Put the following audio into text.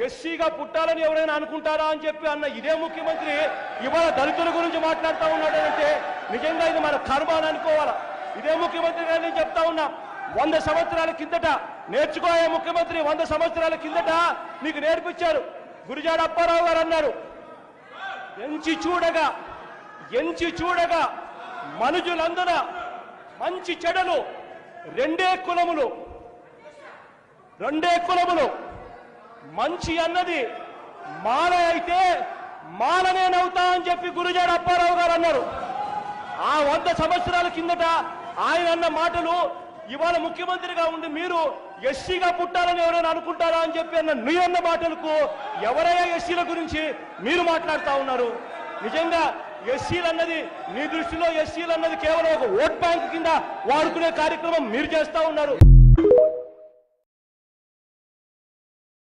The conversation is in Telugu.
ఎస్సీగా పుట్టాలని ఎవరైనా అనుకుంటారా అని చెప్పి అన్న ఇదే ముఖ్యమంత్రి ఇవాళ దళితుల గురించి మాట్లాడుతూ ఉన్నాడు అంటే నిజంగా ఇది మన కర్మ అని అనుకోవాలా. ఇదే ముఖ్యమంత్రి గారు నేను చెప్తా ఉన్నా, 100 సంవత్సరాల కిందట నేర్చుకోయే ముఖ్యమంత్రి 100 సంవత్సరాల కిందట మీకు నేర్పించారు. గురజాడ అప్పారావు గారు అన్నారు, ఎంచి చూడగా మనుజులందర మంచి చెడలు రెండే కులములు మంచి అన్నది మాల అయితే మాలనేనవుతా అని చెప్పి గురజాడ అప్పారావు గారు అన్నారు. ఆ 100 సంవత్సరాల కిందట ఆయన అన్న మాటలు ఇవాళ ముఖ్యమంత్రిగా ఉండి మీరు ఎస్సీగా పుట్టాలని ఎవరైనా అనుకుంటారా అని చెప్పి అన్న నీ అన్న మాటలకు ఎవరైనా ఎస్సీల గురించి మీరు మాట్లాడుతూ ఉన్నారు. నిజంగా ఎస్సీలు అన్నది మీ దృష్టిలో ఎస్సీలు అన్నది కేవలం ఒక ఓట్ బ్యాంక్ కింద వాడుకునే కార్యక్రమం మీరు చేస్తూ ఉన్నారు.